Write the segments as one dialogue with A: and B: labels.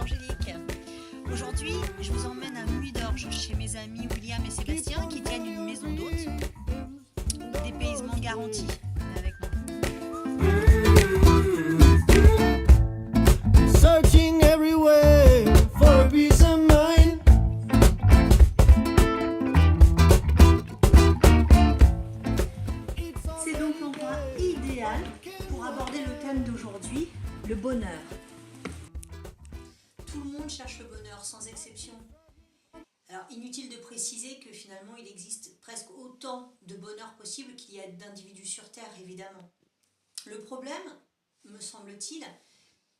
A: d'Angélique. Aujourd'hui, je vous emmène à Nuit d'Orge chez mes amis William et Sébastien qui tiennent une maison d'hôtes. Dépaysement garanti. Avec moi.
B: Searching everywhere for a peace of mind.
A: C'est donc l'endroit idéal pour aborder le thème d'aujourd'hui, le bonheur. Tout le monde cherche le bonheur, sans exception. Alors, inutile de préciser que finalement, il existe presque autant de bonheur possible qu'il y a d'individus sur Terre, évidemment. Le problème, me semble-t-il,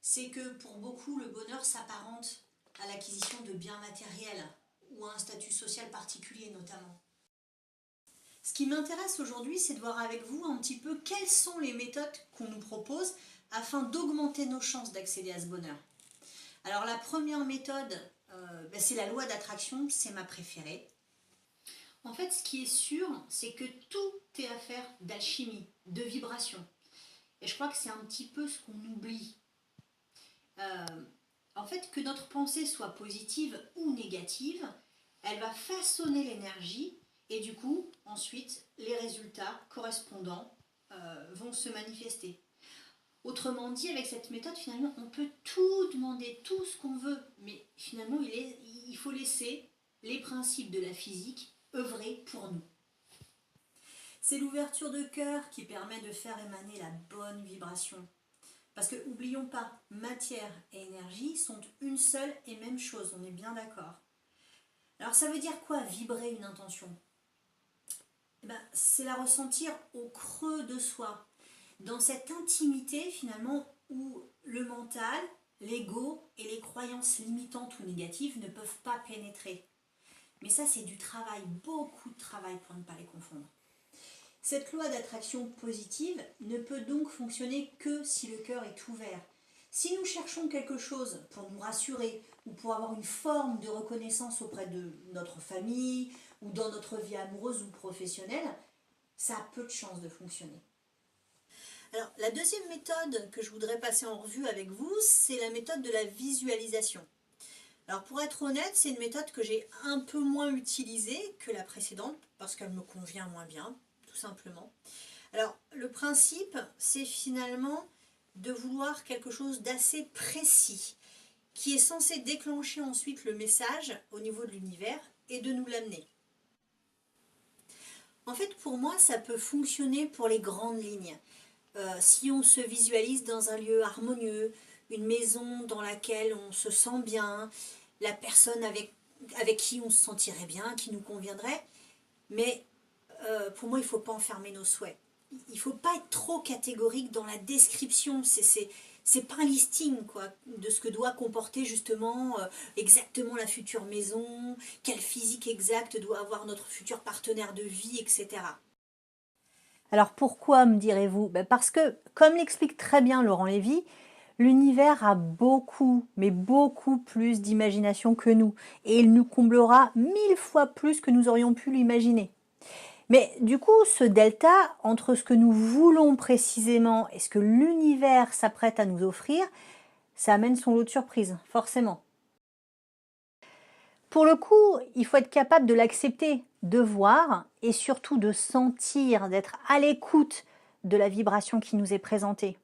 A: c'est que pour beaucoup, le bonheur s'apparente à l'acquisition de biens matériels ou à un statut social particulier, notamment. Ce qui m'intéresse aujourd'hui, c'est de voir avec vous un petit peu quelles sont les méthodes qu'on nous propose afin d'augmenter nos chances d'accéder à ce bonheur. Alors la première méthode, c'est la loi d'attraction, c'est ma préférée. En fait, ce qui est sûr, c'est que tout est affaire d'alchimie, de vibration. Et je crois que c'est un petit peu ce qu'on oublie. En fait, que notre pensée soit positive ou négative, elle va façonner l'énergie et du coup, ensuite, les résultats correspondants vont se manifester. Autrement dit, avec cette méthode, finalement, on peut tout demander, tout ce qu'on veut, mais finalement, il faut laisser les principes de la physique œuvrer pour nous. C'est l'ouverture de cœur qui permet de faire émaner la bonne vibration. Parce que, n'oublions pas, matière et énergie sont une seule et même chose, on est bien d'accord. Alors, ça veut dire quoi, vibrer une intention ? C'est la ressentir au creux de soi, dans cette intimité finalement où le mental, l'ego et les croyances limitantes ou négatives ne peuvent pas pénétrer. Mais ça, c'est du travail, beaucoup de travail pour ne pas les confondre. Cette loi d'attraction positive ne peut donc fonctionner que si le cœur est ouvert. Si nous cherchons quelque chose pour nous rassurer ou pour avoir une forme de reconnaissance auprès de notre famille ou dans notre vie amoureuse ou professionnelle, ça a peu de chances de fonctionner. Alors, la deuxième méthode que je voudrais passer en revue avec vous, c'est la méthode de la visualisation. Alors, pour être honnête, c'est une méthode que j'ai un peu moins utilisée que la précédente, parce qu'elle me convient moins bien, tout simplement. Alors, le principe, c'est finalement de vouloir quelque chose d'assez précis, qui est censé déclencher ensuite le message au niveau de l'univers et de nous l'amener. En fait, pour moi, ça peut fonctionner pour les grandes lignes. Si on se visualise dans un lieu harmonieux, une maison dans laquelle on se sent bien, la personne avec qui on se sentirait bien, qui nous conviendrait, mais pour moi il ne faut pas enfermer nos souhaits. Il ne faut pas être trop catégorique dans la description, c'est pas un listing quoi, de ce que doit comporter justement exactement la future maison, quel physique exact doit avoir notre futur partenaire de vie, etc. Alors pourquoi, me direz-vous ? Parce que, comme l'explique très bien Laurent Lévy, l'univers a beaucoup, mais beaucoup plus d'imagination que nous. Et il nous comblera 1000 fois plus que nous aurions pu l'imaginer. Mais du coup, ce delta entre ce que nous voulons précisément et ce que l'univers s'apprête à nous offrir, ça amène son lot de surprises, forcément. Pour le coup, il faut être capable de l'accepter, de voir et surtout de sentir, d'être à l'écoute de la vibration qui nous est présentée.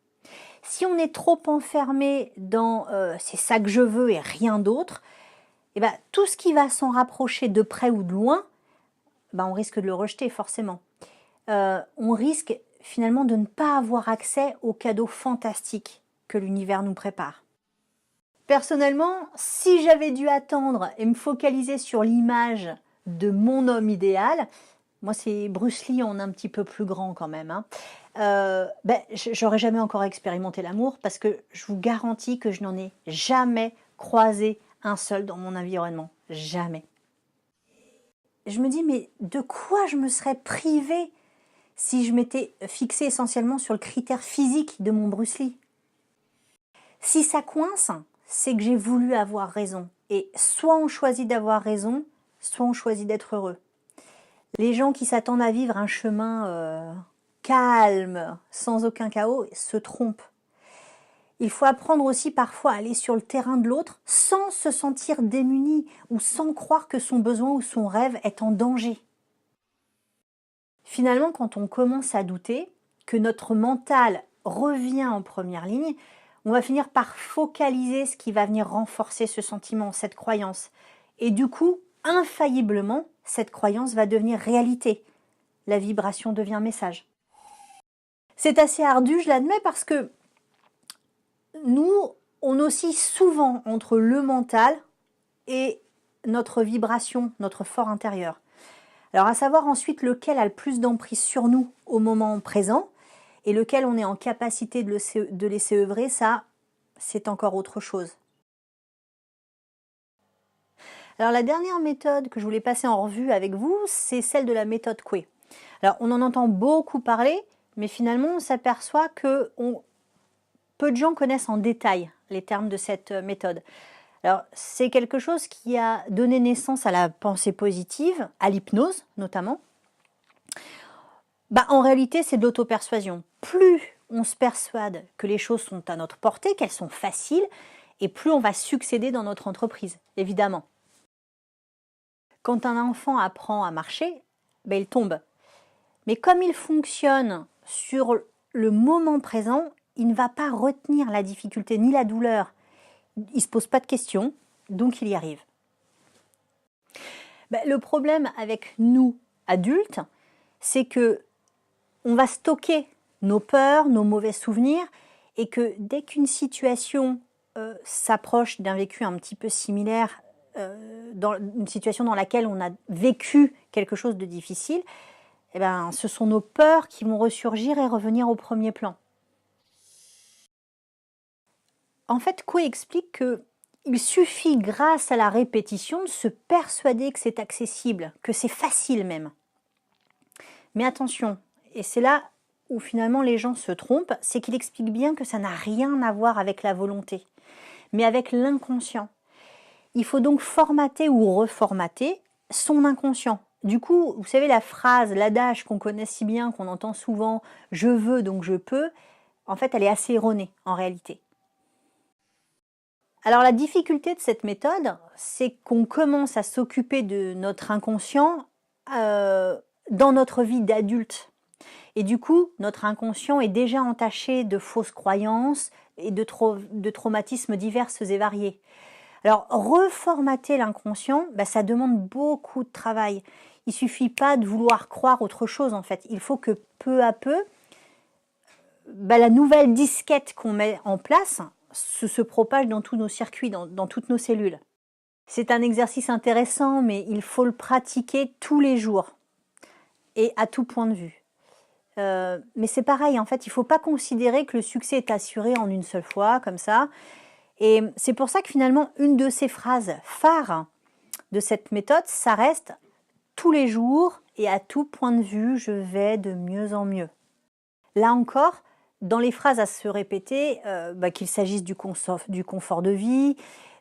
A: Si on est trop enfermé dans c'est ça que je veux et rien d'autre, tout ce qui va s'en rapprocher de près ou de loin, on risque de le rejeter forcément. On risque finalement de ne pas avoir accès aux cadeaux fantastiques que l'univers nous prépare. Personnellement, si j'avais dû attendre et me focaliser sur l'image de mon homme idéal, moi c'est Bruce Lee en un petit peu plus grand quand même, j'aurais jamais encore expérimenté l'amour parce que je vous garantis que je n'en ai jamais croisé un seul dans mon environnement, jamais. Je me dis mais de quoi je me serais privée si je m'étais fixée essentiellement sur le critère physique de mon Bruce Lee? Si ça coince, c'est que j'ai voulu avoir raison. Et soit on choisit d'avoir raison, soit on choisit d'être heureux. Les gens qui s'attendent à vivre un chemin calme, sans aucun chaos, se trompent. Il faut apprendre aussi parfois à aller sur le terrain de l'autre sans se sentir démuni ou sans croire que son besoin ou son rêve est en danger. Finalement, quand on commence à douter, que notre mental revient en première ligne, on va finir par focaliser ce qui va venir renforcer ce sentiment, cette croyance. Et du coup, infailliblement, cette croyance va devenir réalité. La vibration devient message. C'est assez ardu, je l'admets, parce que nous, on oscille souvent entre le mental et notre vibration, notre fort intérieur. Alors, à savoir ensuite lequel a le plus d'emprise sur nous au moment présent et lequel on est en capacité de laisser œuvrer, ça, c'est encore autre chose. Alors, la dernière méthode que je voulais passer en revue avec vous, c'est celle de la méthode Coué. Alors, on en entend beaucoup parler, mais finalement, on s'aperçoit que peu de gens connaissent en détail les termes de cette méthode. Alors, c'est quelque chose qui a donné naissance à la pensée positive, à l'hypnose notamment. En réalité, c'est de l'auto-persuasion. Plus on se persuade que les choses sont à notre portée, qu'elles sont faciles, et plus on va succéder dans notre entreprise, évidemment. Quand un enfant apprend à marcher, il tombe. Mais comme il fonctionne sur le moment présent, il ne va pas retenir la difficulté ni la douleur. Il ne se pose pas de questions, donc il y arrive. Le problème avec nous, adultes, c'est que on va stocker nos peurs, nos mauvais souvenirs, et que dès qu'une situation s'approche d'un vécu un petit peu similaire, dans une situation dans laquelle on a vécu quelque chose de difficile, ce sont nos peurs qui vont ressurgir et revenir au premier plan. En fait, Coué explique qu'il suffit, grâce à la répétition, de se persuader que c'est accessible, que c'est facile même. Mais attention, et c'est là où finalement les gens se trompent, c'est qu'il explique bien que ça n'a rien à voir avec la volonté, mais avec l'inconscient. Il faut donc formater ou reformater son inconscient. Du coup, vous savez la phrase, l'adage qu'on connaît si bien, qu'on entend souvent « je veux donc je peux », en fait elle est assez erronée en réalité. Alors la difficulté de cette méthode, c'est qu'on commence à s'occuper de notre inconscient dans notre vie d'adulte. Et du coup, notre inconscient est déjà entaché de fausses croyances et de traumatismes divers et variés. Alors reformater l'inconscient, ça demande beaucoup de travail. Il ne suffit pas de vouloir croire autre chose en fait. Il faut que peu à peu, la nouvelle disquette qu'on met en place se propage dans tous nos circuits, dans toutes nos cellules. C'est un exercice intéressant, mais il faut le pratiquer tous les jours et à tout point de vue. Mais c'est pareil, en fait, il ne faut pas considérer que le succès est assuré en une seule fois, comme ça. Et c'est pour ça que finalement, une de ces phrases phares de cette méthode, ça reste tous les jours et à tout point de vue, je vais de mieux en mieux. Là encore, dans les phrases à se répéter, qu'il s'agisse du confort de vie,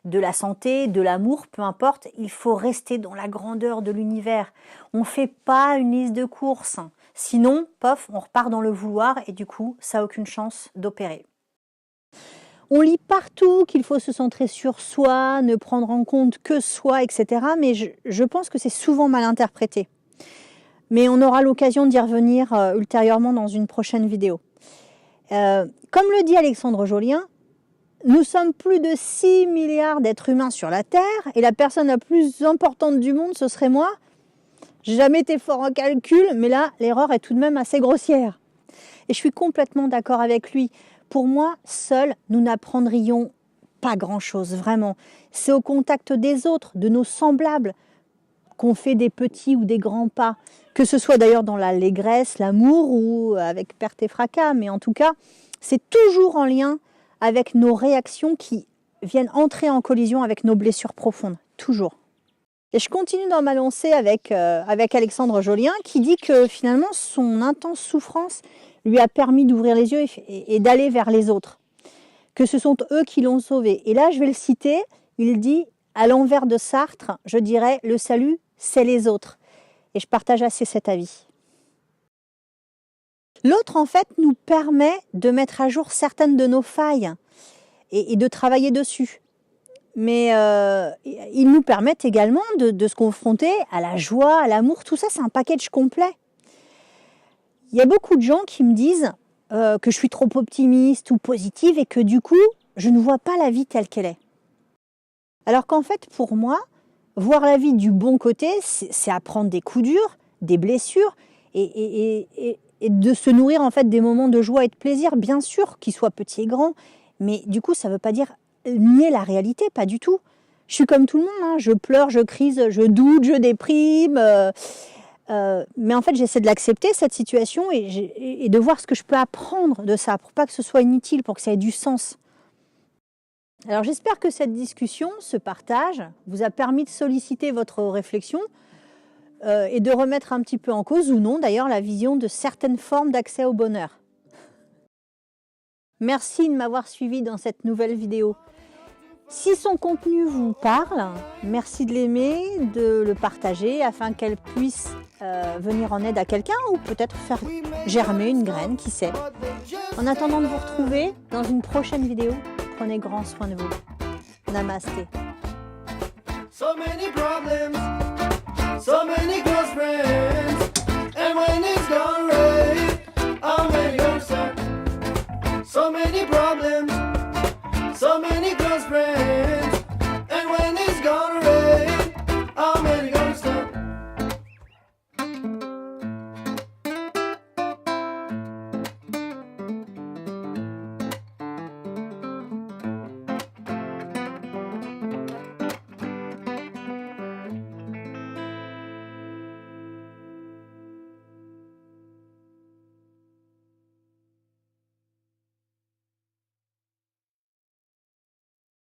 A: de la santé, de l'amour, peu importe, il faut rester dans la grandeur de l'univers. On ne fait pas une liste de courses, sinon, pof, on repart dans le vouloir et du coup, ça n'a aucune chance d'opérer. On lit partout qu'il faut se centrer sur soi, ne prendre en compte que soi, etc. Mais je pense que c'est souvent mal interprété. Mais on aura l'occasion d'y revenir ultérieurement dans une prochaine vidéo. Comme le dit Alexandre Jolien, nous sommes plus de 6 milliards d'êtres humains sur la Terre et la personne la plus importante du monde, ce serait moi. J'ai jamais été fort en calcul, mais là, l'erreur est tout de même assez grossière. Et je suis complètement d'accord avec lui. Pour moi, seuls, nous n'apprendrions pas grand-chose, vraiment. C'est au contact des autres, de nos semblables, qu'on fait des petits ou des grands pas. Que ce soit d'ailleurs dans l'allégresse, l'amour ou avec perte et fracas. Mais en tout cas, c'est toujours en lien avec nos réactions qui viennent entrer en collision avec nos blessures profondes. Toujours. Et je continue dans ma lancée avec Alexandre Jolien qui dit que finalement, son intense souffrance lui a permis d'ouvrir les yeux et d'aller vers les autres. Que ce sont eux qui l'ont sauvé. Et là, je vais le citer, il dit, à l'envers de Sartre, je dirais, le salut, c'est les autres. Et je partage assez cet avis. L'autre, en fait, nous permet de mettre à jour certaines de nos failles et de travailler dessus. Mais ils nous permettent également de se confronter à la joie, à l'amour. Tout ça, c'est un package complet. Il y a beaucoup de gens qui me disent que je suis trop optimiste ou positive et que du coup, je ne vois pas la vie telle qu'elle est. Alors qu'en fait, pour moi, voir la vie du bon côté, c'est apprendre des coups durs, des blessures et de se nourrir en fait des moments de joie et de plaisir, bien sûr, qu'ils soient petits et grands. Mais du coup, ça ne veut pas dire nier la réalité, pas du tout. Je suis comme tout le monde, hein. Je pleure, je crise, je doute, je déprime. Mais en fait, j'essaie de l'accepter, cette situation, et de voir ce que je peux apprendre de ça, pour pas que ce soit inutile, pour que ça ait du sens. Alors j'espère que cette discussion, ce partage, vous a permis de solliciter votre réflexion et de remettre un petit peu en cause, ou non d'ailleurs, la vision de certaines formes d'accès au bonheur. Merci de m'avoir suivi dans cette nouvelle vidéo. Si son contenu vous parle, merci de l'aimer, de le partager afin qu'elle puisse venir en aide à quelqu'un ou peut-être faire germer une graine, qui sait. En attendant de vous retrouver dans une prochaine vidéo, prenez grand soin de vous. Namasté.
B: So many problems, so many close friends, and when it's gone right, I'll make you sad. So many problems, so many close friends.